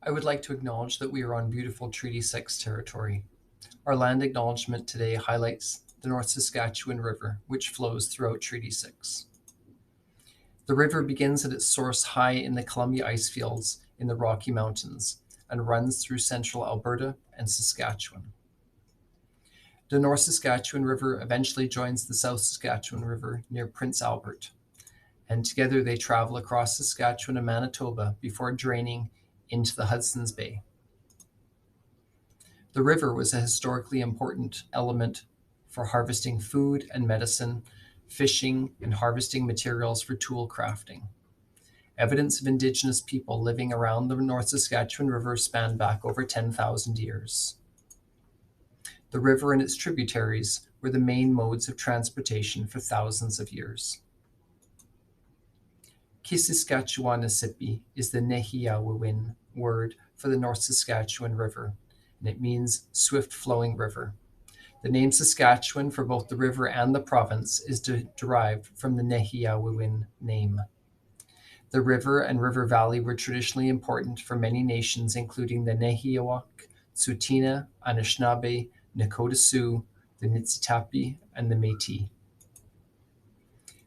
I would like to acknowledge that we are on beautiful Treaty 6 territory. Our land acknowledgement today highlights the North Saskatchewan River, which flows throughout Treaty 6. The river begins at its source high in the Columbia icefields in the Rocky Mountains and runs through central Alberta and Saskatchewan. The North Saskatchewan River eventually joins the South Saskatchewan River near Prince Albert, and together they travel across Saskatchewan and Manitoba before draining into the Hudson's Bay. The river was a historically important element for harvesting food and medicine, fishing, and harvesting materials for tool crafting. Evidence of Indigenous people living around the North Saskatchewan River span back over 10,000 years. The river and its tributaries were the main modes of transportation for thousands of years. Kisiskatchewanasipi is the Nehiyawiwin word for the North Saskatchewan River, and it means swift-flowing river. The name Saskatchewan for both the river and the province is derived from the Nehiyawiwin name. The river and river valley were traditionally important for many nations, including the Nehiyawak, Tsuut'ina, Anishinaabe, Nakota Sioux, the Niitsitapi, and the Métis.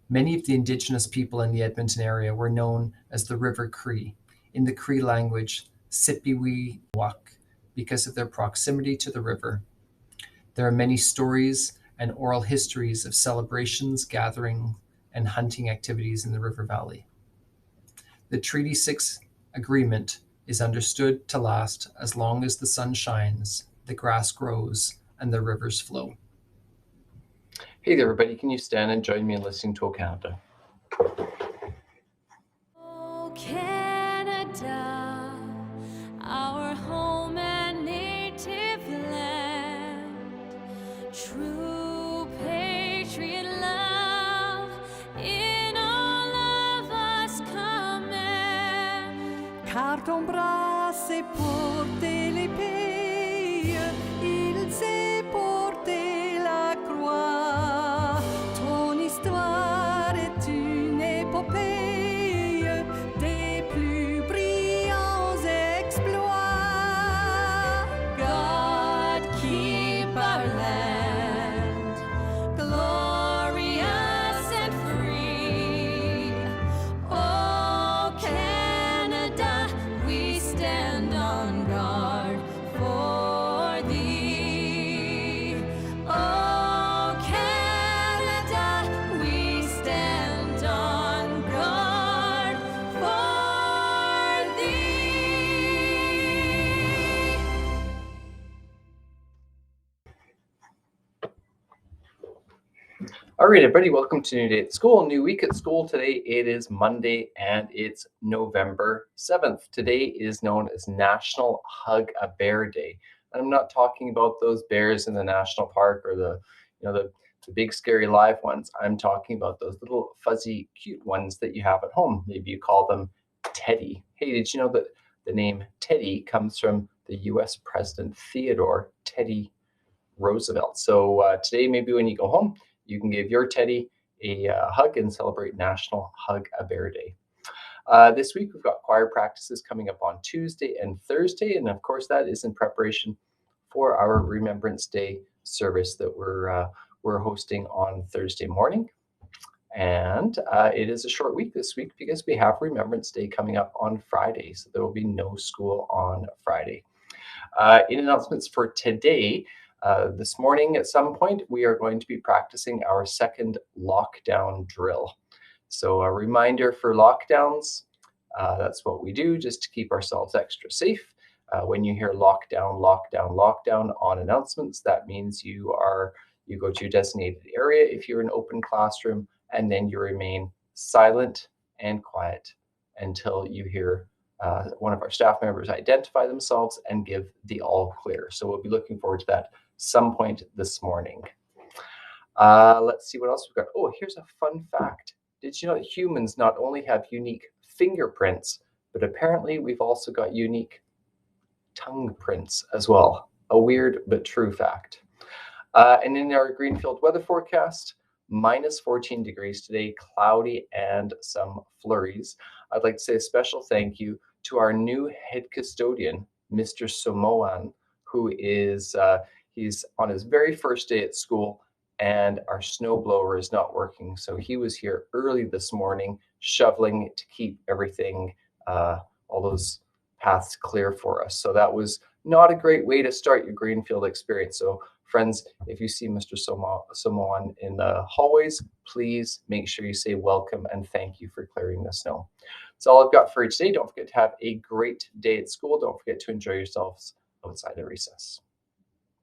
Many of the Indigenous people in the Edmonton area were known as the River Cree, in the Cree language, Sipiwiwak, because of their proximity to the river. There are many stories and oral histories of celebrations, gathering, and hunting activities in the river valley. The Treaty 6 agreement is understood to last as long as the sun shines, the grass grows, and the rivers flow. Hey there, everybody. Can you stand and join me in listening to O Canada? Oh, Canada, our home and native land, true patriot love in all of us command. Car ton bras s'est porté l'épée, il s'est porté la croix. Ton histoire est une épopée des plus brillants exploits. God keep our land glorious and free. Oh, Canada, we stand on guard for thee. Oh, Canada, we stand on guard for thee. All right, everybody, welcome to New Day at School, new week at school. Today it is Monday and it's November 7th. Today is known as National Hug a Bear Day. And I'm not talking about those bears in the national park or the big scary live ones. I'm talking about those little fuzzy cute ones that you have at home. Maybe you call them Teddy. Hey, did you know that the name Teddy comes from the US President Theodore Teddy Roosevelt? So today, maybe when you go home, you can give your Teddy a hug and celebrate National Hug a Bear Day. This week, we've got choir practices coming up on Tuesday and Thursday. And of course, that is in preparation for our Remembrance Day service that we're hosting on Thursday morning. And it is a short week this week because we have Remembrance Day coming up on Friday. So there will be no school on Friday. In announcements for today, this morning at some point, we are going to be practicing our second lockdown drill. So a reminder for lockdowns, that's what we do just to keep ourselves extra safe. When you hear lockdown, lockdown, lockdown on announcements, that means you go to your designated area if you're in an open classroom, and then you remain silent and quiet until you hear one of our staff members identify themselves and give the all clear. So we'll be looking forward to that some point this morning. Let's see what else we've got. Oh, here's a fun fact. Did you know that humans not only have unique fingerprints, but apparently we've also got unique tongue prints as well? A weird but true fact. And in our Greenfield weather forecast, minus 14 degrees today, cloudy and some flurries. I'd like to say a special thank you to our new head custodian, Mr. Samoan, who is he's on his very first day at school, and our snowblower is not working. So he was here early this morning shoveling to keep everything, all those paths clear for us. So that was not a great way to start your Greenfield experience. So friends, if you see Mr. Samoan in the hallways, please make sure you say welcome and thank you for clearing the snow. That's all I've got for you today. Don't forget to have a great day at school. Don't forget to enjoy yourselves outside at recess.